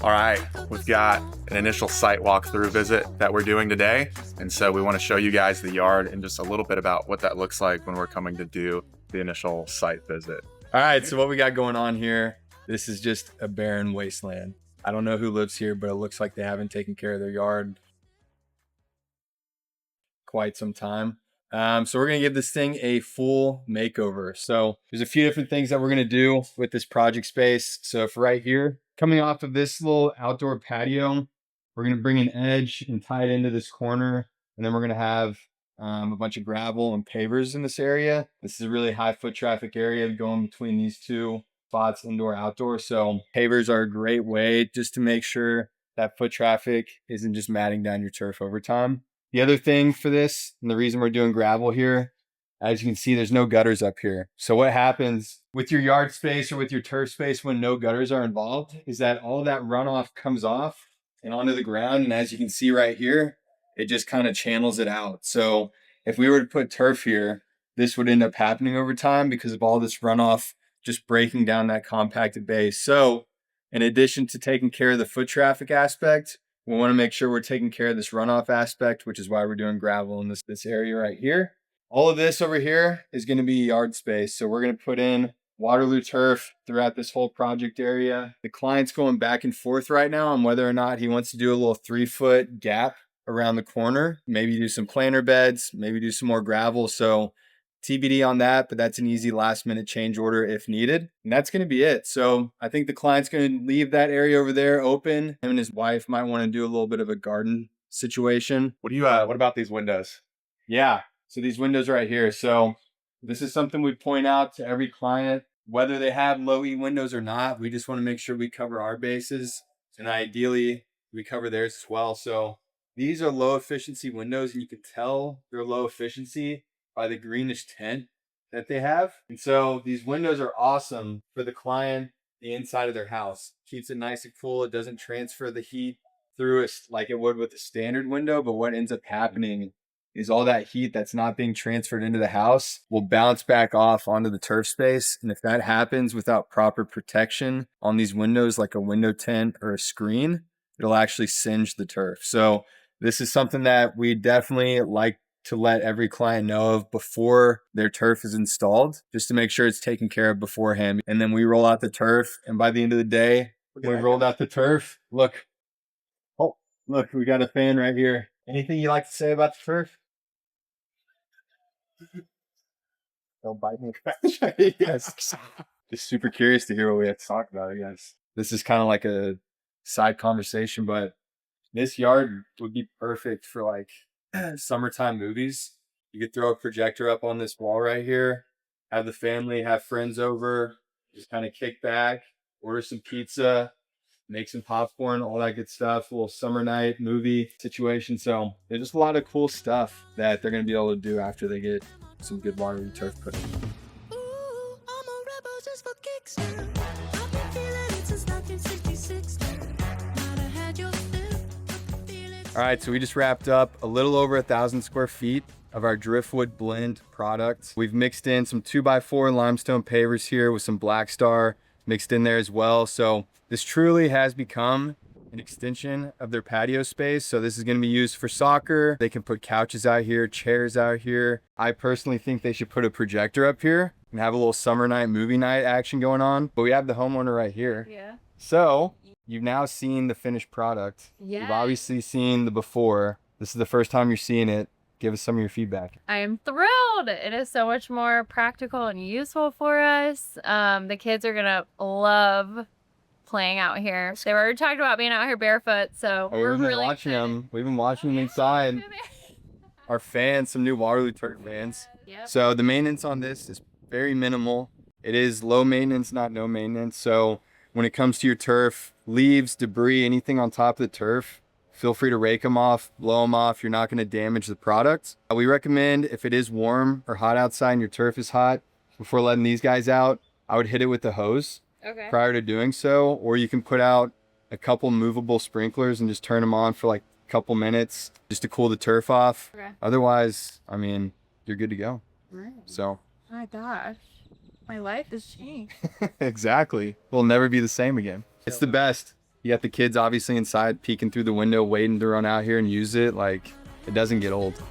All right, we've got an initial site walkthrough visit that we're doing today. And so we want to show you guys the yard and just a little bit about what that looks like when we're coming to do the initial site visit. All right, so what we got going on here, this is just a barren wasteland. I don't know who lives here, but it looks like they haven't taken care of their yard quite some time. So we're gonna give this thing a full makeover. So there's a few different things that we're gonna do with this project space. So for right here, coming off of this little outdoor patio, we're gonna bring an edge and tie it into this corner. And then we're gonna have a bunch of gravel and pavers in this area. This is a really high foot traffic area going between these two spots, indoor, outdoor. So pavers are a great way just to make sure that foot traffic isn't just matting down your turf over time. The other thing for this, and the reason we're doing gravel here, as you can see, there's no gutters up here. So what happens with your yard space or with your turf space when no gutters are involved is that all of that runoff comes off and onto the ground. And as you can see right here, it just kind of channels it out. So if we were to put turf here, this would end up happening over time because of all this runoff just breaking down that compacted base. So in addition to taking care of the foot traffic aspect, we want to make sure we're taking care of this runoff aspect, which is why we're doing gravel in this area right here. All of this over here is going to be yard space. So we're going to put in Waterloo turf throughout this whole project area. The client's going back and forth right now on whether or not he wants to do a little 3-foot gap around the corner, maybe do some planter beds, maybe do some more gravel. So TBD on that, but that's an easy last minute change order if needed. And that's going to be it. So I think the client's going to leave that area over there open. Him and his wife might want to do a little bit of a garden situation. What about these windows? Yeah. So these windows right here. So this is something we point out to every client, whether they have low E windows or not. We just want to make sure we cover our bases, and ideally we cover theirs as well. So these are low efficiency windows, and you can tell they're low efficiency by the greenish tint that they have. And so these windows are awesome for the client, the inside of their house. Keeps it nice and cool. It doesn't transfer the heat through it like it would with a standard window. But what ends up happening is all that heat that's not being transferred into the house will bounce back off onto the turf space. And if that happens without proper protection on these windows, like a window tint or a screen, it'll actually singe the turf. So this is something that we definitely like to let every client know of before their turf is installed, just to make sure it's taken care of beforehand. And then we roll out the turf. And by the end of the day, when we rolled out the turf, look, we got a fan right here. Anything you like to say about the turf? Don't bite me. Yes. Just super curious to hear what we have to talk about, I guess. This is kind of like a side conversation, but this yard would be perfect for like summertime movies. You could throw a projector up on this wall right here, have the family, have friends over, just kind of kick back, order some pizza, make some popcorn, all that good stuff. A little summer night movie situation. So there's just a lot of cool stuff that they're going to be able to do after they get some good Waterloo turf put in. All right, so we just wrapped up a little over 1,000 square feet of our driftwood blend product. We've mixed in some 2x4 limestone pavers here with some Black Star mixed in there as well. So this truly has become an extension of their patio space. So this is going to be used for soccer. They can put couches out here, chairs out here. I personally think they should put a projector up here and have a little summer night, movie night action going on. But we have the homeowner right here. Yeah. So you've now seen the finished product. Yeah. You've obviously seen the before. This is the first time you're seeing it. Give us some of your feedback. I am thrilled. It is so much more practical and useful for us. The kids are gonna love playing out here. They were already talking about being out here barefoot, so we're we've been really watching excited. them. We've been watching them inside. Our fans, some new Waterloo turf fans. Yep. So the maintenance on this is very minimal. It is low maintenance, not no maintenance. So when it comes to your turf, leaves, debris, anything on top of the turf, feel free to rake them off, blow them off. You're not going to damage the product. We recommend if it is warm or hot outside and your turf is hot, before letting these guys out, I would hit it with the hose prior to doing so. Or you can put out a couple movable sprinklers and just turn them on for like a couple minutes just to cool the turf off. Otherwise, I mean, you're good to go. Right. So. Oh my gosh. My life has changed. Exactly. We'll never be the same again. It's the best. You got the kids obviously inside peeking through the window, waiting to run out here and use it. Like, it doesn't get old.